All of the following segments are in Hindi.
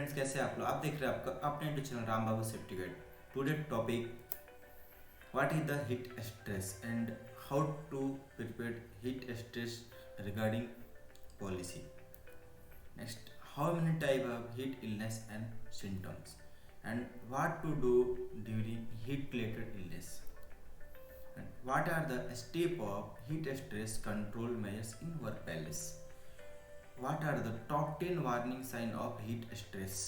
फ्रेंड्स, कैसे आप लोग? आप देख रहे हैं आपका अपने YouTube channel Ram Babu safety guide. Today topic, what is the heat stress and how to prepare heat stress regarding policy. Next, how many type of heat illness and symptoms and what to do during heat related illness and what are the step of heat stress control measures in workplace. What are the top 10 warning signs of heat stress?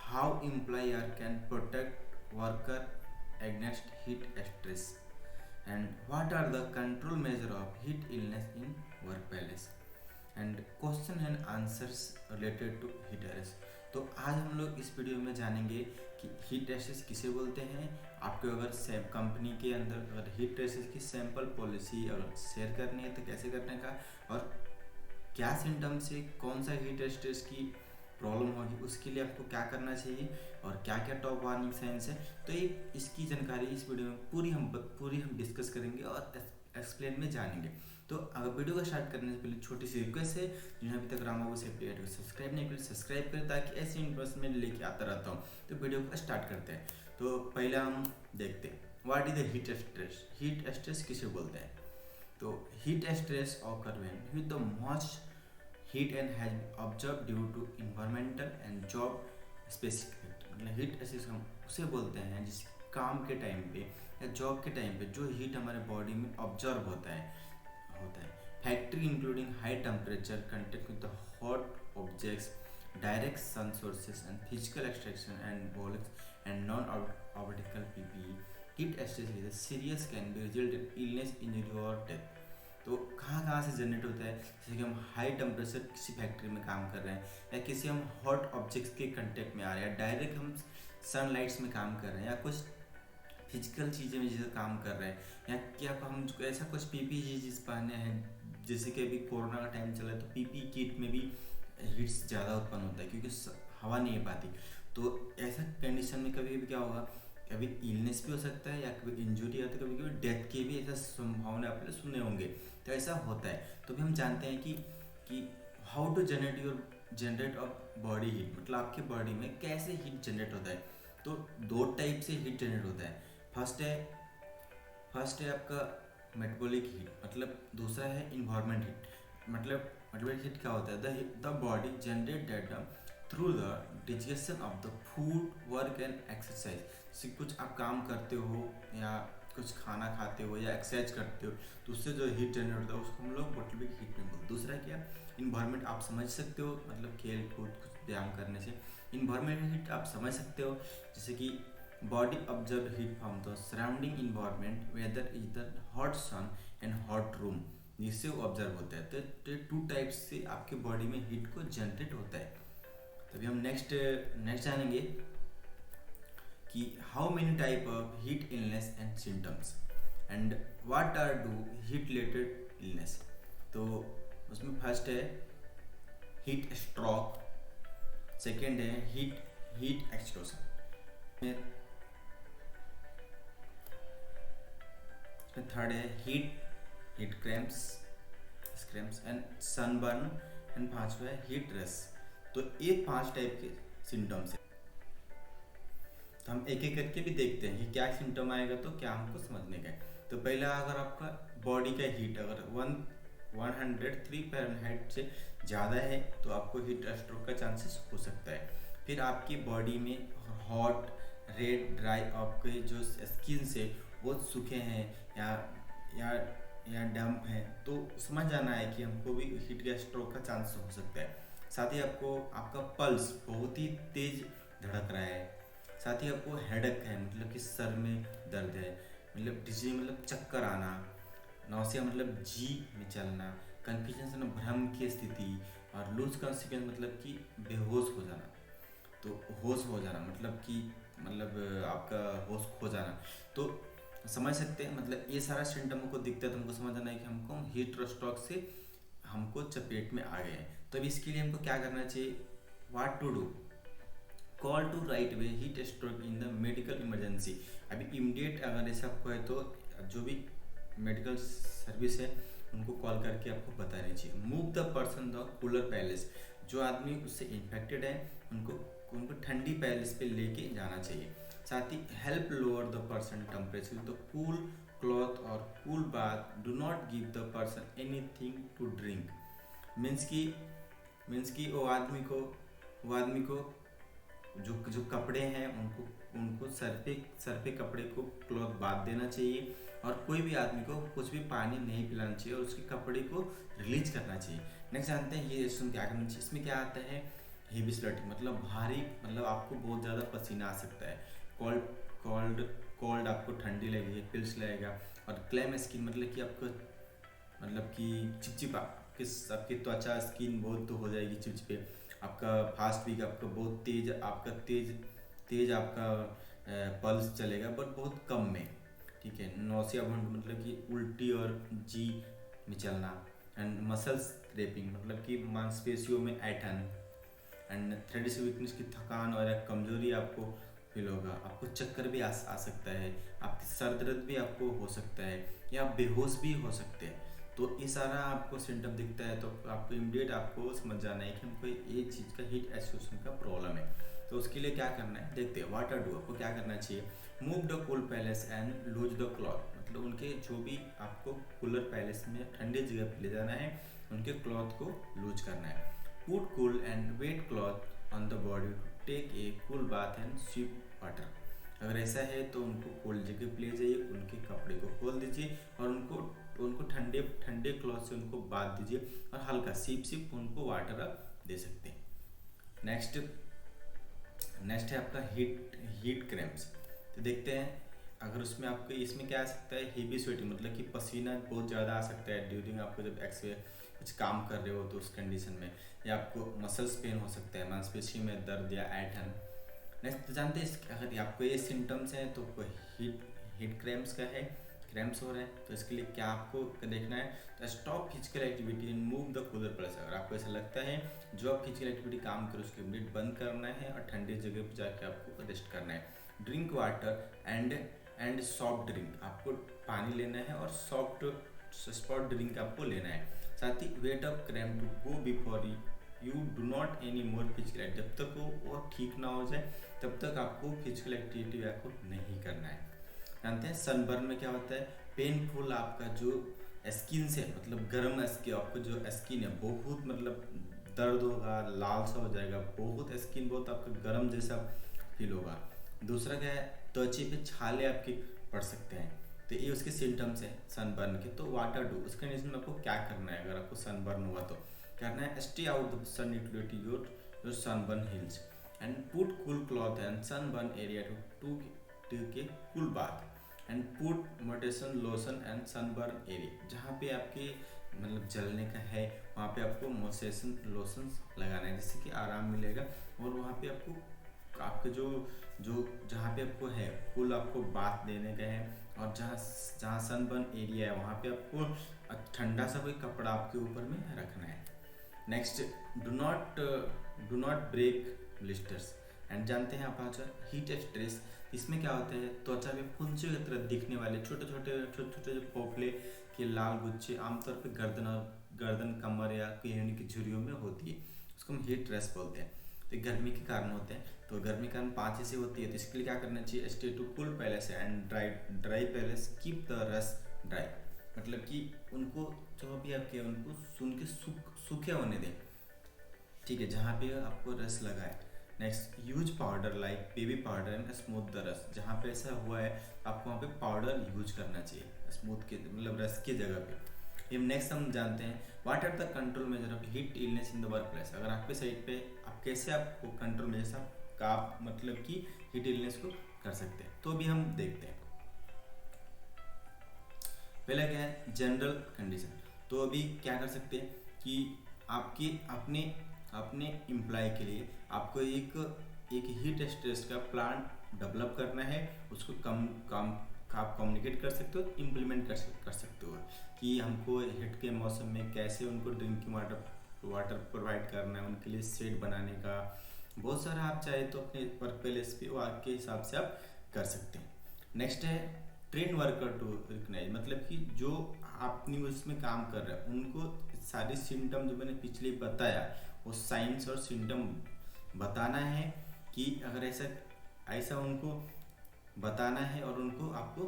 How employer can protect worker against heat stress? And what are the control measure of heat illness in workplace? And question and answers related to heat stress. तो आज हम लोग इस वीडियो में जानेंगे कि हीट स्ट्रेस किसे बोलते हैं। आपको अगर सेम कंपनी के अंदर अगर हीट स्ट्रेस की सैम्पल पॉलिसी अगर शेयर करनी है तो कैसे करने का, और क्या सिम्टम से कौन सा हीट स्ट्रेस की प्रॉब्लम होगी उसके लिए आपको क्या करना चाहिए और क्या क्या टॉप वार्निंग साइंस है। तो ये इसकी जानकारी इस वीडियो में पूरी हम डिस्कस करेंगे और एक्सप्लेन में जानेंगे। तो अगर वीडियो को स्टार्ट करने से पहले छोटी सी रिक्वेस्ट है, जिन्हें अभी तक राम बाबू सेफ्टी गाइड को सब्सक्राइब नहीं किया सब्सक्राइब करें ताकि ऐसी इन्फॉर्मेशन में लेके आता रहता हूँ। तो वीडियो को स्टार्ट करते हैं। तो पहला हम देखते हैं what is the heat stress. Heat stress किसे बोलते हैं? तो heat stress occur when with the much heat and has observe due to environmental and job specific. मतलब हीट स्ट्रेस हम उसे बोलते हैं जिस काम के टाइम पे या जॉब के टाइम पे जो हीट हमारे बॉडी में ऑब्जर्व होता है factory including high temperature contact with the hot objects direct sun sources and physical extraction and walls and non orbital PPE. Heat stress is serious can be result in illness injury और डेथ। तो कहाँ से जनरेट होता है? जैसे कि हम हाई टेम्परेचर किसी फैक्ट्री में काम कर रहे हैं या किसी हम हॉट ऑब्जेक्ट्स के कंटेक्ट में आ रहे हैं, डायरेक्ट हम सनलाइट्स में काम कर रहे हैं या कुछ फिजिकल चीज़ें में जैसे काम कर रहे हैं, या क्या हम ऐसा कुछ पीपी चीज पहने हैं। जैसे कि अभी कोरोना का टाइम चला है तो पीपी किट में भी हीट्स ज़्यादा उत्पन्न होता है क्योंकि हवा नहीं है पाती। तो ऐसा कंडीशन में कभी कभी क्या होगा, कभी इलनेस भी हो सकता है या कभी इंजरी है, तो कभी कभी डेथ की भी ऐसा संभावना आप सुने होंगे। तो ऐसा होता है। तो भी हम जानते हैं कि how to generate of body heat, मतलब आपके बॉडी में कैसे हीट जनरेट होता है। तो दो टाइप से हीट जनरेट होता है। फर्स्ट है आपका मेटाबॉलिक हीट, मतलब दूसरा है इन्वायरमेंट हीट। मतलब मेटाबॉलिक हीट क्या होता है? The body generate data through the digestion of the food work and exercise. जैसे कुछ आप काम करते हो या कुछ खाना खाते हो या एक्सरसाइज करते हो तो उससे जो हीट जनरेट होता है उसको हम लोग मेटाबॉलिक हीट में बोलते हैं। दूसरा क्या, इन्वायरमेंट आप समझ सकते हो, मतलब खेल कूद कुछ व्यायाम करने से इन्वायरमेंट हीट आप समझ सकते हो। जैसे कि body observe heat from the surrounding environment weather is the hot sun and hot room, जिससे वो ऑब्जर्व होता है। तो टू टाइप्स से आपके बॉडी में हीट को जनरेट होता है। तभी हम नेक्स्ट जानेंगे कि how many type of heat illness and symptoms and what are do heat related illness. तो उसमें फर्स्ट है हीट स्ट्रोक, सेकेंड है हीट एक्सप्लोजन, थर्ड है heat cramps and sunburn and पांचवा है हीट रश। तो ये 5 टाइप के सिम्टम्स है। तो हम एक एक करके भी देखते हैं कि क्या सिम्टम आएगा तो क्या हमको समझने का है। तो पहला, अगर आपका बॉडी का हीट अगर 103 फ़ारेनहाइट से ज़्यादा है तो आपको हीट स्ट्रोक का चांसेस हो सकता है। फिर आपकी बॉडी में हॉट रेड ड्राई, आपके जो स्किन से वो सूखे हैं या डम्प हैं, तो समझ जाना है कि हमको भी हीट स्ट्रोक का चांस हो सकता है। साथ ही आपका पल्स बहुत ही तेज धड़क रहा है। साथ ही आपको हेडेक है, मतलब कि सर में दर्द है, मतलब डिजी मतलब चक्कर आना, नौसिया मतलब जी में चलना, कन्फ्यूजन से भ्रम की स्थिति, और लूज कॉन्सिक्वेंस मतलब कि बेहोश हो जाना। तो होश हो जाना मतलब आपका होश खो जाना। तो समझ सकते हैं, मतलब ये सारा सिम्टम को दिखता है तो हमको समझ आना है कि हमको हीट स्ट्रोक से हमको चपेट में आ गए हैं। तो अब इसके लिए हमको क्या करना चाहिए? What to do? Call to right way heat stroke in the medical emergency. अभी इमीडिएट अगर ऐसा आपको है तो जो भी मेडिकल सर्विस है उनको कॉल करके आपको बतानी चाहिए। Move the person the cooler palace, जो आदमी उससे इन्फेक्टेड है उनको उनको ठंडी पैलेस पे लेके जाना चाहिए। साथ ही help lower the person temperature, तो कूल क्लॉथ और cool bath, do not give the person anything to drink. Means कि वो आदमी को जो जो कपड़े हैं उनको उनको सर पे कपड़े को क्लॉथ बांध देना चाहिए, और कोई भी आदमी को कुछ भी पानी नहीं पिलाना चाहिए और उसके कपड़े को रिलीज करना चाहिए। नेक्स्ट जानते हैं ये इसमें क्या करना चाहिए। इसमें क्या आता है, हेवी स्वेटिंग, मतलब भारी, मतलब आपको बहुत ज़्यादा पसीना आ सकता है। कोल्ड कोल्ड कोल्ड आपको ठंडी लगेगी, पिल्स लगेगा। और क्लैम स्किन, मतलब कि आपको मतलब कि चिपचिपा आपकी त्वचा स्किन बहुत तो हो जाएगी चिपचिपे। आपका फास्ट वीक, आपका बहुत तेज आपका पल्स चलेगा, बट बहुत कम में, ठीक है। नौसिया भंड, मतलब कि उल्टी और जी में चलना। एंड मसल्स क्रेपिंग, मतलब कि मांसपेशियों में ऐंठन। एंड थ्रेडिस वीकनेस की थकान और एक कमजोरी आपको फील होगा। आपको चक्कर भी आ सकता है, आपकी सर दर्द भी आपको हो सकता है, या आप बेहोश भी हो सकते हैं। तो ये सारा आपको सिम्टम दिखता है तो आपको इमीडिएट आपको समझ जाना है कि हमको ये चीज़ का हीट एक्सट्रूशन का प्रॉब्लम है। तो उसके लिए क्या करना है देखते हैं। वाटर डू, आपको क्या करना चाहिए, move the cool place and lose the cloth, मतलब उनके जो भी आपको कूलर पैलेस में ठंडी जगह पे ले जाना है उनके क्लॉथ को लूज करना है। Put cool and wet cloth on the body to take a cool bath and sweep water. अगर ऐसा है तो उनको कोल्ड जगह पे ले जाइए, उनके कपड़े को खोल दीजिए और उनको ठंडे क्लॉथ से उनको बांध दीजिए और हल्का सिप उनको वाटर आप दे सकते हैं। नेक्स्ट है आपका हीट क्रैम्प्स। तो देखते हैं, अगर उसमें आपको इसमें क्या आ सकता है, हेवी स्वेटिंग, मतलब कि पसीना बहुत ज़्यादा आ सकता है ड्यूरिंग आपको जब कुछ काम कर रहे हो तो उस कंडीशन में, या आपको मसल्स पेन हो सकता है, मांसपेशी में दर्द या ऐंठन। नेक्स्ट तो जानते हैं अगर आपको ये सिम्टम्स हैं तो हीट क्रैम्प्स का है, क्रैम्प्स हो रहे हैं, तो इसके लिए क्या आपको देखना है, तो stop physical activity and move the cooler place. अगर आपको ऐसा लगता है जो आप फिजिकल एक्टिविटी काम करो उसके इमीडिएट बंद करना है और ठंडी जगह पर जाकर आपको रेस्ट करना है। Drink water and soft drink, आपको पानी लेना है और सॉफ्ट ड्रिंक आपको लेना है। साथ ही wait of cramp to go before you do not any more physical activity, जब तक वो ठीक ना हो जाए तब तक आपको फिजिकल एक्टिविटी आपको नहीं करना है। जानते हैं सनबर्न में क्या होता है, पेनफुल आपका जो स्किन से, मतलब गर्म स्किन, आपको जो स्किन है बहुत मतलब दर्द होगा, लाल सा हो जाएगा, बहुत स्किन बहुत आपका गर्म जैसा फील होगा। दूसरा क्या है, त्वचा पे छाले आपके पड़ सकते हैं, तो ये उसके सिम्टम्स हैं सनबर्न के। तो वाटर डू, उस कंडीशन में आपको क्या करना है, अगर आपको सनबर्न हुआ तो करना है, stay out the sun utility your sunburn heals and put cool cloth and sunburn area to take a cool bath and put motion lotion and sunburn area. जहाँ पे आपके मतलब जलने का है वहाँ पे आपको मोसेशन लोशन लगाना है, जिससे कि आराम मिलेगा। और वहाँ पे आपका जो जहाँ पे आपको है कूल आपको बाथ देने का है, और जहाँ सनबर्न एरिया है वहाँ पे आपको ठंडा सा कोई कपड़ा आपके ऊपर में रखना है। Next, do not break blisters. And जानते हैं आप आज हीट स्ट्रेस, इसमें क्या होता है, त्वचा में फुंसियों की तरह दिखने वाले छोटे छोटे जो पोपले के लाल गुच्छे आमतौर पे गर्दन कमर या हिरनी की झुर्रियों में होती है, उसको हम हीट स्ट्रेस बोलते हैं। तो गर्मी के कारण होते हैं, तो गर्मी के कारण 5 ऐसे होती है। तो इसके लिए क्या करना चाहिए, stay to cool place and dry place, keep the rash dry, मतलब कि उनको जो भी आपके उनको सुन के सूखे होने दें, ठीक है, जहाँ पे आपको रस लगा है। Next, use powder like baby powder and smooth the रस, जहाँ पे ऐसा हुआ है आपको वहाँ पे पाउडर यूज करना चाहिए स्मूथ के मतलब रस की जगह पे। ये नेक्स्ट हम जानते हैं what are the control measure of heat illness in the workplace. अगर आपके साइड पे आप कैसे आपको कंट्रोल मेजर का मतलब कि हीट इलनेस को कर सकते हैं, तो भी हम देखते हैं। पहला क्या है, जनरल कंडीशन। तो अभी क्या कर सकते हैं कि आपके अपने एम्प्लॉय के लिए आपको एक हीट स्ट्रेस का प्लान डेवलप करना है, उसको आप कम्युनिकेट कर सकते हो, इम्प्लीमेंट कर सकते हो कि हमको हीट के मौसम में कैसे उनको ड्रिंकिंग वाटर प्रोवाइड करना है, उनके लिए शेड बनाने का बहुत सारा आप चाहे तो अपने वर्क प्लेस पे वो आपके हिसाब से आप कर सकते हैं। नेक्स्ट है ट्रेन वर्कर टू रिकग्नाइज, मतलब कि जो अपनी उसमें काम कर रहे हैं उनको सारे सिम्टम जो मैंने पिछले बताया वो साइंस और सिम्टम बताना है कि अगर ऐसा ऐसा उनको बताना है और उनको आपको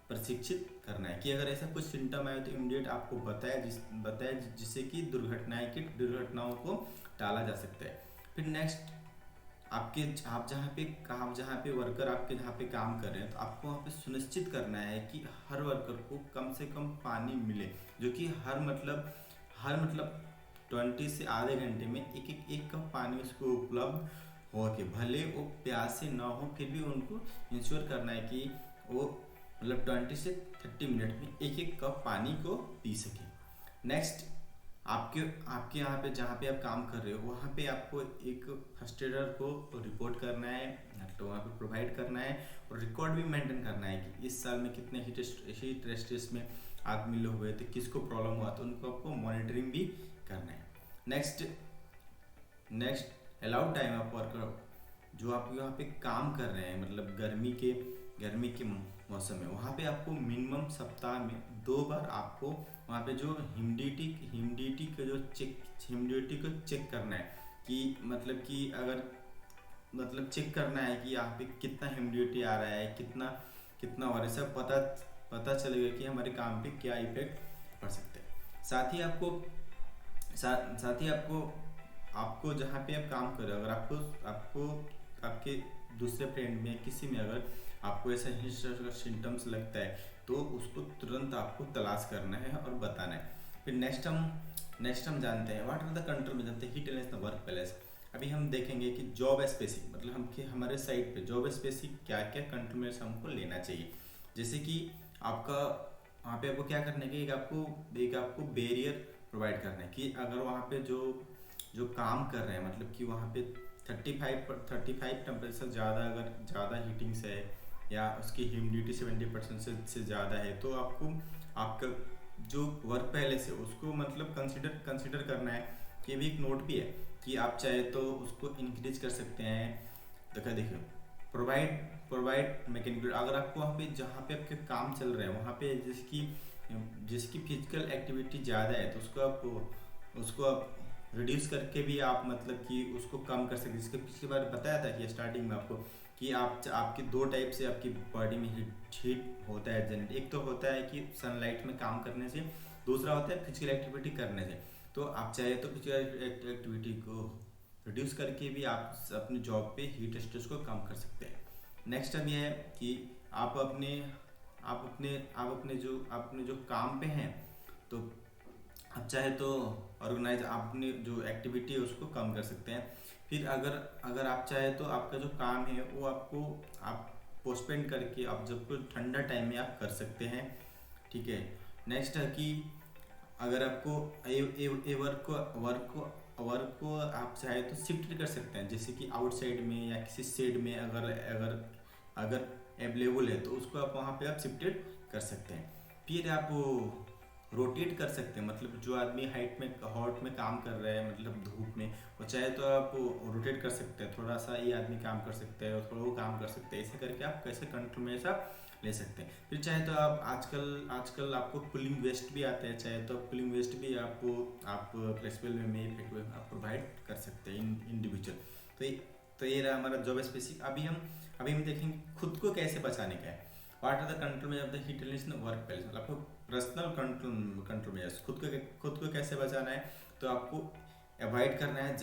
प्रशिक्षित करना है कि अगर ऐसा कुछ सिम्टम आए तो इमीडिएट आपको बताया जिससे कि दुर्घटनाओं को टाला जा सकता है। फिर नेक्स्ट आप जहाँ पे वर्कर आपके जहाँ पे काम कर रहे हैं तो आपको वहाँ पे सुनिश्चित करना है कि हर वर्कर को कम से कम पानी मिले, जो कि हर मतलब 20 से आधे घंटे में एक कप पानी उसको उपलब्ध हो के, भले वो प्यासे ना हो फिर भी उनको इंश्योर करना है कि वो मतलब 20 से 30 मिनट में एक कप पानी को पी सके। नेक्स्ट आपके यहाँ पे जहाँ पे आप काम कर रहे हो वहाँ पे आपको एक फर्स्ट एडर को रिपोर्ट करना है, तो वहाँ पे प्रोवाइड करना है और रिकॉर्ड भी मेंटेन करना है कि इस साल में कितने हीट स्ट्रेस में आदमी लोग हुए थे, किसको प्रॉब्लम हुआ, तो उनको आपको मॉनिटरिंग भी करना है। Next allowed time of worker, जो आप यहाँ पे काम कर रहे हैं मतलब गर्मी के मौसम में, वहाँ पे आपको मिनिमम सप्ताह में 2 बार आपको वहाँ पे जो ह्यूमिडिटी को चेक करना है कि मतलब कि अगर मतलब चेक करना है कि यहाँ पे कितना ह्यूमिडिटी आ रहा है, कितना और सब पता चलेगा कि हमारे काम पे क्या इफेक्ट पड़ सकता है। साथ ही आपको जहाँ पे आप काम कर रहे हो, अगर आपको आपके दूसरे फ्रेंड में किसी में अगर आपको ऐसा सिम्टम्स लगता है तो उसको तुरंत आपको तलाश करना है और बताना है। फिर नेक्स्ट हम जानते हैं व्हाट आर द कंट्रोल में जानते हैं heat in the work place. अभी हम देखेंगे कि जॉब स्पेसिफिक मतलब हमारे साइट पे जॉब स्पेसिफिक क्या क्या कंट्रोल में हमको लेना चाहिए। जैसे कि आपका वहाँ पे आपको क्या करना है कि एक आपको बैरियर प्रोवाइड करना है कि अगर वहाँ पे जो काम कर रहे हैं मतलब कि वहाँ पे 35 टेम्परेचर ज़्यादा हीटिंग्स है या उसकी ह्यूमिडिटी 70% से ज़्यादा है, तो आपका जो वर्क पहले से उसको मतलब कंसिडर करना है कि भी एक नोट भी है कि आप चाहे तो उसको इंक्रीज कर सकते हैं। देखिए प्रोवाइड मैकेनिकल, अगर आपको वहाँ पे जहाँ पे आपके काम चल रहे हैं वहाँ पे जिसकी फिजिकल एक्टिविटी ज़्यादा है तो उसको आप रिड्यूस करके भी आप मतलब कि उसको कम कर सकते। जिसके पिछली बार बताया था कि स्टार्टिंग में आपको कि आपके 2 टाइप से आपकी बॉडी में हीट होता है जनरेट। एक तो होता है कि सनलाइट में काम करने से, दूसरा होता है फिजिकल एक्टिविटी करने से। तो आप चाहे तो फिजिकल एक्टिविटी को रिड्यूस करके भी आप अपनी जॉब पे हीट स्ट्रेस को कम कर सकते हैं। नेक्स्ट अब यह है कि आप अपने जो काम पे हैं तो आप चाहे तो ऑर्गेनाइज अपनी जो एक्टिविटी है उसको कम कर सकते हैं। फिर अगर आप चाहे तो आपका जो काम है वो आप पोस्टपोन करके आप जब कोई ठंडा टाइम में आप कर सकते हैं, ठीक है। नेक्स्ट है कि अगर आपको वर्क को आप चाहे तो शिफ्ट कर सकते हैं, जैसे कि आउटसाइड में या किसी शेड में अगर अवेलेबल है तो उसको आप वहाँ पे आप शिफ्टेड कर सकते हैं। फिर आप रोटेट कर सकते हैं, मतलब जो आदमी हॉट में काम कर रहा है मतलब धूप में, वो चाहे तो आप रोटेट कर सकते हैं, थोड़ा सा ये आदमी काम कर सकता है और थोड़ा वो काम कर सकते हैं। ऐसे करके आप कैसे कंट्रोल में ऐसा ले सकते हैं। फिर चाहे तो आप आजकल आपको कूलिंग वेस्ट भी आता है, चाहे तो कूलिंग वेस्ट भी आप फ्लेक्सिबल में आप प्रोवाइड कर सकते हैं इंडिविजुअल। तो ये रहा हमारा जॉब स्पेसिफिक। अभी हम देखेंगे खुद को कैसे बचाने का है। What are the control measures of the heat release in workplace, मतलब आपको पर्सनल कंट्रोल मेजर्स खुद को कैसे बचाना है। तो आपको अवॉइड करना है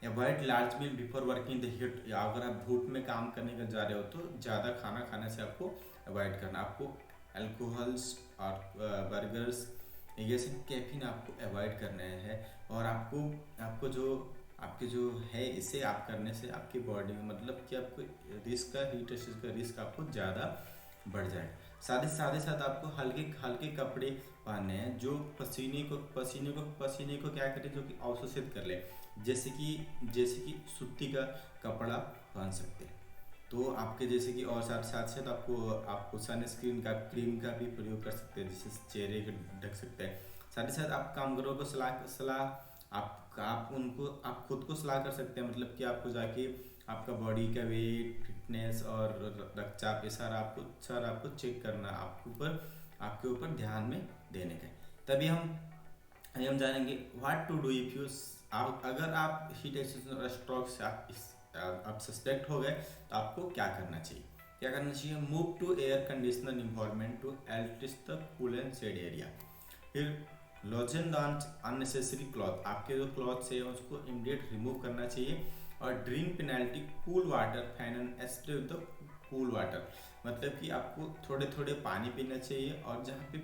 avoid large meal before working the heat, या अगर आप धूप में काम करने का जा रहे हो तो ज़्यादा खाना खाने से आपको अवॉइड करना। आपको अल्कोहल्स और बर्गर्स ये सब कैफीन आपको अवॉइड करना है। और आपके जो है इसे आप करने से आपकी बॉडी में मतलब कि आपको हीट स्ट्रेस का रिस्क आपको ज़्यादा बढ़ जाएगा। साथ ही साथ आपको हल्के कपड़े पहनने हैं जो पसीने को क्या करें, जो कि अवशोषित कर ले, जैसे कि सूती का कपड़ा पहन सकते हैं। तो आपके जैसे कि और साथ आपको सनस्क्रीन का क्रीम का भी प्रयोग कर सकते हैं, जिससे चेहरे को ढक सकते हैं। साथ ही साथ आप कामगारों को सलाह आप खुद को सलाह कर सकते हैं, मतलब कि आपको जाके आपका बॉडी का वेट, फिटनेस और रक्तचाप ये सारा आपको चेक करना, आपके ऊपर ध्यान में देने का। अभी हम जानेंगे what to do if you, अगर आप हीट एक्सचेंजर स्ट्रोक से आप सस्पेक्ट हो गए तो आपको क्या करना चाहिए। क्या करना चाहिए, move to air conditioner environment to alters the cool and shade area. फिर लॉजन द अननेसेसरी क्लॉथ, आपके जो क्लॉथ्स है उसको इमीडिएट रिमूव करना चाहिए। और drink penalty cool water fan and spray with the cool water, मतलब कि आपको थोड़े थोड़े पानी पीना चाहिए और जहाँ पे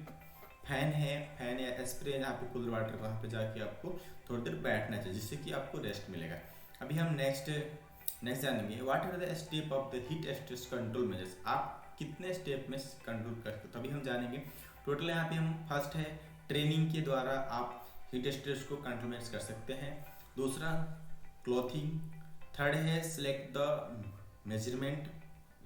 फैन या स्प्रे जहाँ पे कूल वाटर वहाँ पे जाके आपको थोड़ी देर बैठना चाहिए, जिससे कि आपको रेस्ट मिलेगा। अभी हम नेक्स्ट जानेंगे what are the step of the heat stress control measures, आप कितने स्टेप में कंट्रोल कर सकते हो। तभी हम जानेंगे टोटल यहाँ पे हम फर्स्ट है ट्रेनिंग के द्वारा आप हीट स्ट्रेस को कंट्रोल कर सकते हैं। दूसरा क्लॉथिंग, थर्ड है select the measurement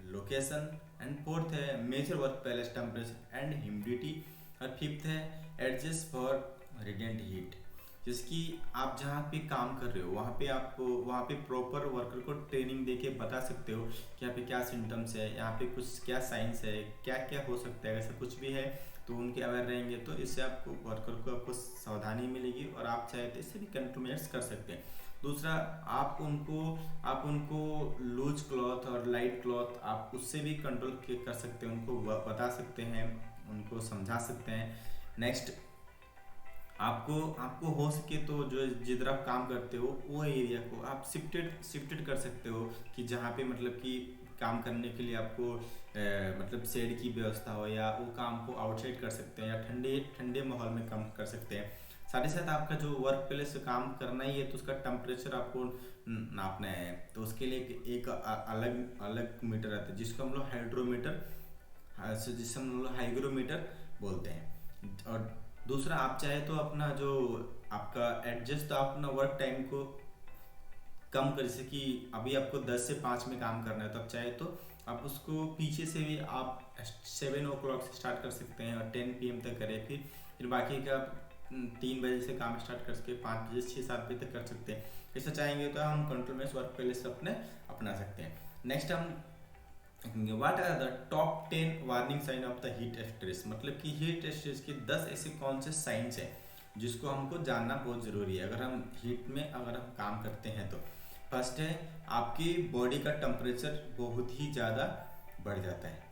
location, and fourth है measure work place temperature and humidity, और फिफ्थ है एडजस्ट फॉर रेडिएंट हीट, जिसकी आप जहाँ पे काम कर रहे हो वहाँ पे प्रॉपर वर्कर को ट्रेनिंग देके बता सकते हो कि यहाँ पे क्या सिम्टम्स है, यहाँ पे कुछ क्या साइंस है, क्या क्या हो सकता है, ऐसा कुछ भी है तो उनके अवेयर रहेंगे तो इससे आपको वर्कर को आपको सावधानी मिलेगी और आप चाहे तो इससे भी कंट्रोल कर सकते हैं। दूसरा आप उनको लूज क्लॉथ और लाइट क्लॉथ आप उससे भी कंट्रोल कर सकते हैं, उनको बता सकते हैं, उनको समझा सकते हैं। नेक्स्ट आपको हो सके तो जो जिधर आप काम करते हो वो एरिया को आप शिफ्टेड कर सकते हो कि जहाँ पे मतलब कि काम करने के लिए आपको मतलब शेड की व्यवस्था हो, या वो काम को आउटसाइड कर सकते हैं या ठंडे ठंडे माहौल में काम कर सकते हैं। साथ ही साथ आपका जो वर्क प्लेस से काम करना ही है तो उसका टेम्परेचर आपको नापना है, तो उसके लिए एक अलग अलग मीटर आता है जिसको हम लोग हाइड्रोमीटर, जिसे हम लोग हाइग्रोमीटर बोलते हैं। और दूसरा आप चाहे तो अपना जो आपका एडजस्ट तो अपना वर्क टाइम को कम कर, जैसे कि अभी आपको 10 से 5 में काम करना है तो आप चाहे तो आप उसको पीछे से भी आप 7 o'clock से स्टार्ट कर सकते हैं और 10 PM तक करें, फिर बाकी का 3 बजे से काम स्टार्ट करके 5 बजे 6-7 बजे तक कर सकते हैं। ऐसा चाहेंगे तो हम कंट्रोल में वर्क प्लेस अपने अपना सकते हैं। नेक्स्ट हम what are the top 10 warning sign of the heat stress, मतलब कि हीट स्ट्रेस के 10 ऐसे कौन से साइंस हैं जिसको हमको जानना बहुत ज़रूरी है अगर हम हीट में अगर हम काम करते हैं तो। फर्स्ट है आपकी बॉडी का टेम्परेचर बहुत ही ज़्यादा बढ़ जाता है।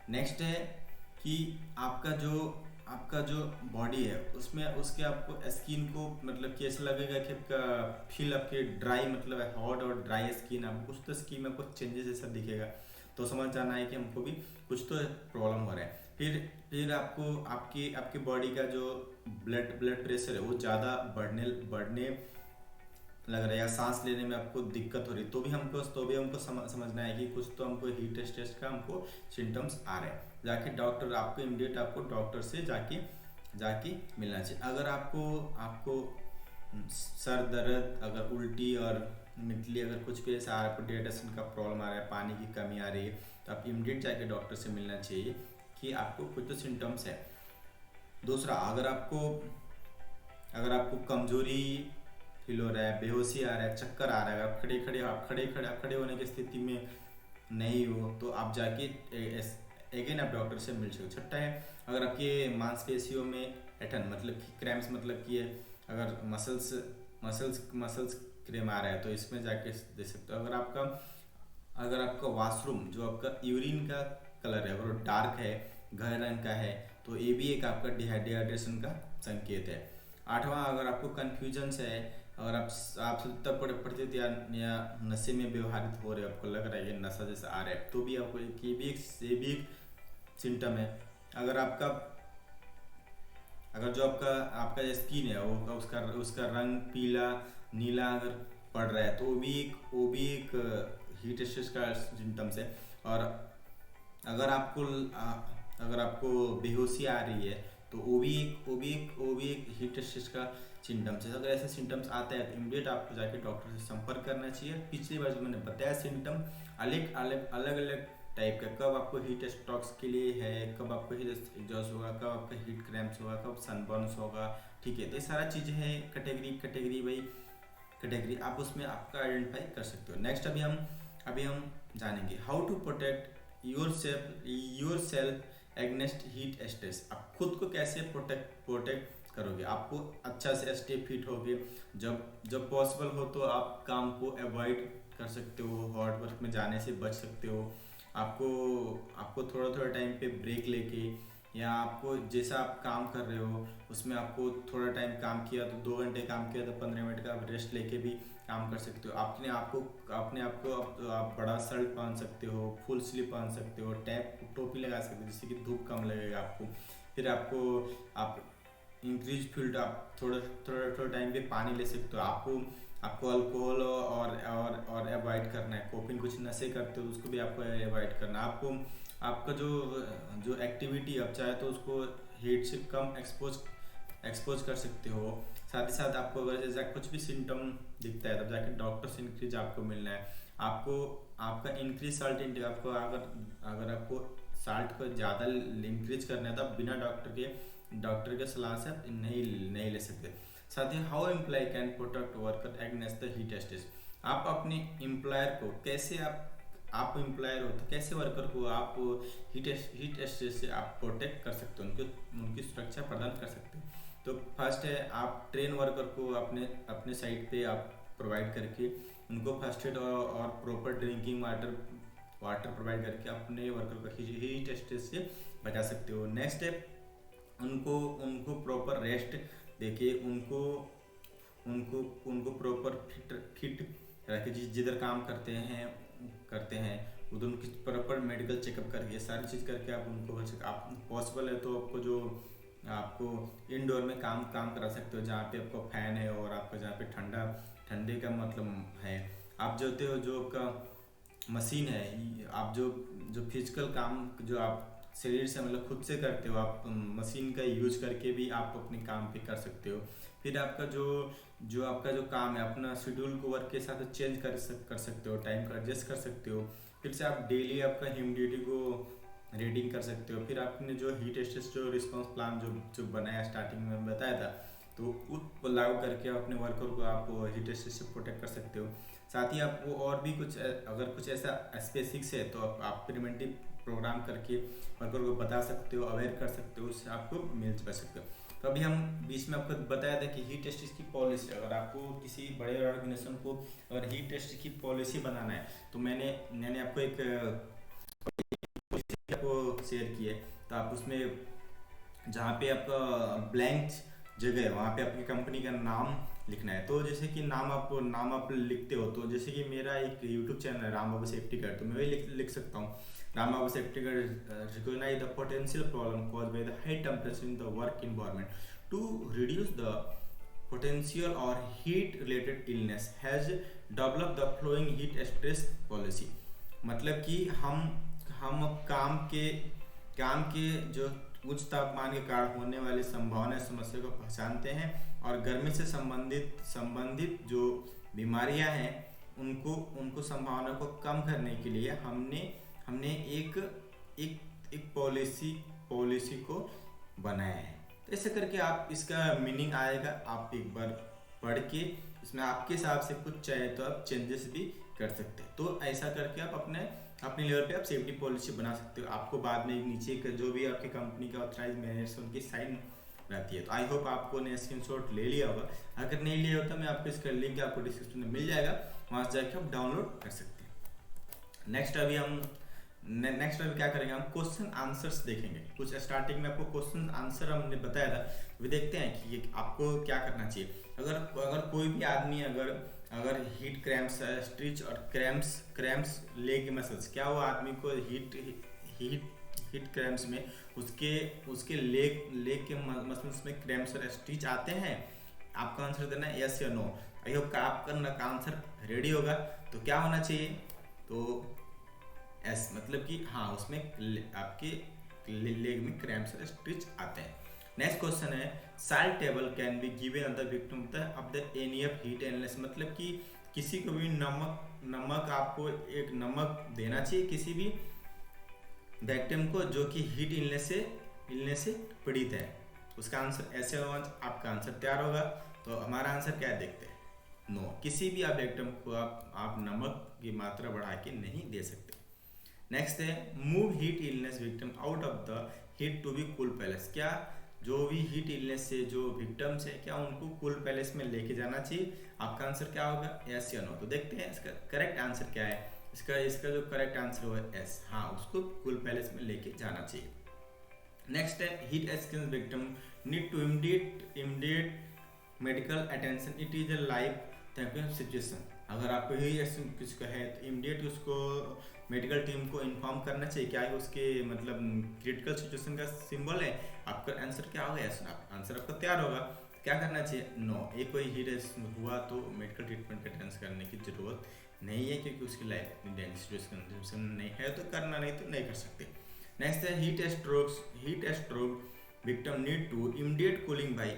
नेक्स्ट है कि आपका जो बॉडी है उसमें उसके आपको स्किन को मतलब कि ऐसा लगेगा कि आपका फील आपके ड्राई मतलब हॉट और ड्राई स्किन, आपको कुछ तो स्किन में कुछ चेंजेस ऐसा दिखेगा तो समझ जाना है कि हमको भी कुछ तो प्रॉब्लम हो रहा है। फिर आपको आपकी बॉडी का जो ब्लड प्रेशर है वो ज़्यादा बढ़ने लग रहा है या सांस लेने में आपको दिक्कत हो रही है तो भी हमको समझना है कि कुछ तो हमको हीट स्ट्रेस का हमको सिम्टम्स आ रहे हैं। जाके डॉक्टर आपको इमीडिएट आपको डॉक्टर से जाके मिलना चाहिए। अगर आपको सर दर्द, अगर उल्टी और मितली अगर कुछ भी ऐसा आपको डिहाइड्रेशन का प्रॉब्लम आ रहा है, पानी की कमी आ रही है तो आप इमीडिएट जाके डॉक्टर से मिलना चाहिए कि आपको कुछ तो सिम्टम्स है। दूसरा अगर आपको कमजोरी फील हो रहा है, बेहोशी आ रहा है, चक्कर आ रहा है, आप खड़े होने की स्थिति में नहीं हो तो आप जाके अगेन आप डॉक्टर से मिल सकते। छठा है अगर आपके मांसपेशियों में एटन मतलब कि क्रैम्प्स मतलब कि अगर मसल्स क्रेम आ रहा है तो इसमें जाके दे सकते हो। अगर आपका वॉशरूम जो आपका यूरिन का कलर है अगर डार्क है, गहरे रंग का है तो ये भी एक आपका डिहाइड्रेशन का संकेत है। आठवां अगर आपको कन्फ्यूजन है, अगर आप तब पढ़ते या नशे में व्यवहारित हो रहे हो, आपको लग रहा है कि नशा जैसा आ रहा है तो भी आपको ये भी एक सिम्टम है। अगर जो आपका स्किन है वो उसका रंग पीला नीला अगर पड़ रहा है तो वो भी एक हीट स्ट्रेस का सिम्टम्स है। और अगर आपको बेहोशी आ रही है तो वो भी एक हीट स्ट्रेस का सिम्टम्स है। अगर ऐसे सिम्टम्स आते हैं तो इमीडिएट आपको जाके डॉक्टर से संपर्क करना चाहिए। पिछली बार जो मैंने बताया सिम्टम अलग टाइप का, कब आपको हीट स्ट्रोक्स के लिए है, कब आपको हीट एग्जॉस्ट होगा, कब आपका हीट क्रैम्प्स होगा, कब सनबर्न्स होगा, ठीक है। तो ये सारा चीज़ें हैं कैटेगरी आप उसमें आपका आइडेंटिफाई कर सकते हो। नेक्स्ट अभी हम जानेंगे how to protect yourself against heat stress, आप खुद को कैसे प्रोटेक्ट करोगे, आपको अच्छा से स्टे फिट होगे। जब जब पॉसिबल हो तो आप काम को अवॉइड कर सकते हो, हार्ड वर्क में जाने से बच सकते हो। आपको आपको थोड़ा थोड़ा टाइम पे ब्रेक लेके, या आपको जैसा आप काम कर रहे हो उसमें आपको थोड़ा टाइम काम किया तो 2 घंटे काम किया तो 15 मिनट का आप रेस्ट लेके भी काम कर सकते हो। अपने आप को आप बड़ा शर्ट पहन सकते हो, फुल स्लीव पहन सकते हो, टोपी लगा सकते हो जिससे कि धूप कम लगेगा आपको। फिर आप इंक्रीज फील्ड, आप थोड़ा थोड़ा थोड़ा टाइम पे पानी ले सकते हो। आपको अल्कोहल और अवॉइड करना है। कॉफी कुछ नशे करते हो तो उसको भी आपको अवॉइड करना है। आपका जो जो एक्टिविटी आप चाहे तो उसको हीट से कम एक्सपोज कर सकते हो। साथ ही साथ आपको अगर जैसा कुछ भी सिम्टम दिखता है तब जाके डॉक्टर से इंक्रीज आपको मिलना है। आपको आपका इंक्रीज साल्ट इंटेक, आपको अगर आपको साल्ट को ज़्यादा इंक्रीज करना है तो आप बिना डॉक्टर के सलाह से आप नहीं ले सकते। साथ ही how employ can protect worker against the heat stress. आप अपने एम्प्लॉयर को कैसे आप एम्प्लॉयर हो तो कैसे वर्कर को आप हीट स्ट्रेस से आप प्रोटेक्ट कर सकते हो, उनकी सुरक्षा प्रदान कर सकते हो। तो फर्स्ट है, आप ट्रेन वर्कर को अपने साइट पे आप प्रोवाइड करके उनको फर्स्ट एड और प्रॉपर ड्रिंकिंग वाटर प्रोवाइड करके अपने वर्कर को हीट स्ट्रेस से बचा सकते हो। नेक्स्ट है, उनको प्रॉपर रेस्ट देके उनको प्रॉपर फिट रखे। जिधर काम करते हैं उधर उनकी प्रॉपर मेडिकल चेकअप करके सारी चीज़ करके आप उनको आप पॉसिबल है तो आपको इंडोर में काम करा सकते हो जहाँ पे आपको फैन है और आपका जहाँ पे ठंडे का मतलब है। आप जो आपका मशीन है, आप जो फिजिकल काम जो आप शरीर से मतलब खुद से करते हो, आप मशीन का यूज करके भी आप अपने काम पे कर सकते हो। फिर आपका आपका जो काम है अपना शेड्यूल को वर्क के साथ चेंज कर सकते हो, टाइम को एडजस्ट कर सकते हो। फिर से आप डेली आपका ह्यूमिडिटी को रीडिंग कर सकते हो। फिर आपने जो हीट स्ट्रेस जो रिस्पांस प्लान जो बनाया स्टार्टिंग में बताया था तो उसको लागू करके अपने वर्कर को आप हीट स्ट्रेस से प्रोटेक्ट कर सकते हो। साथ ही आपको और भी अगर कुछ ऐसा स्पेसिफिक्स है तो आप प्रिवेंटिव प्रोग्राम करके वर्कर को बता सकते हो, अवेयर कर सकते हो, उससे आपको मिल सकते हो। तो अभी हम बीच में आपको बताया था कि हीट स्ट्रेस की पॉलिसी, अगर आपको किसी बड़े ऑर्गेनाइजेशन को अगर हीट स्ट्रेस की पॉलिसी बनाना है तो मैंने आपको एक आपको शेयर की है। तो आप उसमें जहाँ पे आपका ब्लैंक जगह है वहाँ पे आपकी कंपनी का नाम लिखना है। तो जैसे कि नाम आप लिखते हो तो जैसे कि मेरा एक यूट्यूब चैनल है राम बाबू सेफ्टी गार्ड, तो मैं वही लिख सकता हूँ Ram Babu safety guard recognise the potential problem caused by the high temperature in the work environment to reduce the potential or heat related illness has developed the following heat stress policy। मतलब कि हम काम के जो उच्च तापमान के कारण होने वाली संभावना समस्या को पहचानते हैं और गर्मी से संबंधित जो बीमारियां हैं उनको संभावना को कम करने के लिए हमने एक पॉलिसी को बनाया है। तो ऐसे करके आप इसका मीनिंग आएगा, आप एक बार पढ़ के इसमें आपके हिसाब से कुछ चाहे तो आप चेंजेस भी कर सकते हैं। तो ऐसा करके आप अपने लेवल पे आप सेफ्टी पॉलिसी बना सकते हो। आपको बाद में नीचे का जो भी आपके कंपनी का ऑथराइज मैनेजर्स उनकी साइन रहती है। तो आई होप आपको ने स्क्रीनशॉट ले लिया होगा। अगर नहीं लिया होता मैं आपको इसका लिंक आपको डिस्क्रिप्शन में मिल जाएगा, वहाँ से जाके आप डाउनलोड कर सकते हैं। नेक्स्ट अभी क्या करेंगे, हम क्वेश्चन आंसर्स देखेंगे। कुछ स्टार्टिंग में आपको क्वेश्चन आंसर हमने बताया था, वे देखते हैं कि आपको क्या करना चाहिए। अगर कोई भी आदमी अगर हीट क्रैम्प्स स्ट्रिच और क्रैम्प्स लेग मसल्स, क्या वो आदमी को हीट क्रैम्प्स में उसके लेग के मसल्स में क्रैम्प्स और स्ट्रिच आते हैं? आपका आंसर देना है यस या नो। आई होप का आपका आंसर रेडी होगा। तो क्या होना चाहिए, तो एस मतलब कि हाँ उसमें आपके लेग में क्रैम्प्स और स्टिच आते हैं। नेक्स्ट क्वेश्चन है salt table can be given on the victim of the एनीएफ हीट इलनेस। मतलब कि किसी को भी नमक आपको एक नमक देना चाहिए किसी भी विक्टिम को जो कि हीट इलनेस से पीड़ित है। उसका आंसर ऐसे होगा, आपका आंसर तैयार होगा। तो हमारा आंसर क्या है देखते हैं, नो। किसी भी आप विक्टिम को आप नमक की मात्रा बढ़ा के नहीं दे सकते। नेक्स्ट है move heat illness victim out of the heat to be cool place. क्या जो भी हीट इलनेस से जो विक्टिम्स है क्या उनको कूल पैलेस में लेके जाना चाहिए? आपका आंसर क्या होगा, यस या नो? तो देखते हैं इसका करेक्ट आंसर क्या है। इसका जो करेक्ट आंसर हुआ एस, हाँ, उसको कूल पैलेस में लेके जाना चाहिए। नेक्स्ट है heat exchange victim need to immediate medical attention, it is a life threatening situation. अगर आपको हीट एक्सचेंज किसका है तो इमीडिएट उसको मेडिकल टीम को इन्फॉर्म करना चाहिए। क्या है उसके मतलब क्रिटिकल सिचुएशन का सिंबल है? आपका आंसर क्या होगा? यस, आंसर आपका तैयार होगा। क्या करना चाहिए? नो, ये कोई हीट एक्सचेंज हुआ तो मेडिकल ट्रीटमेंट का टेंशन करने की जरूरत नहीं है, क्योंकि उसकी लाइफ सिचुएशन नहीं है तो करना, नहीं तो नहीं कर सकते। नेक्स्ट है heat stroke victim need to immediate cooling by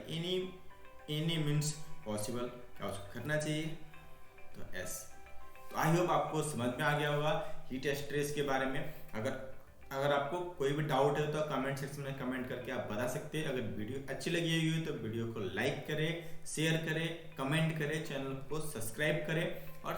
any means possible. क्या उसको करना चाहिए? तो एस। तो आई होप आपको समझ में आ गया होगा हीट स्ट्रेस के बारे में। अगर आपको कोई भी डाउट है तो कमेंट सेक्शन में कमेंट करके आप बता सकते हैं। अगर वीडियो अच्छी लगी हुई है तो वीडियो को लाइक करें, शेयर करें, कमेंट करें, चैनल को सब्सक्राइब करें और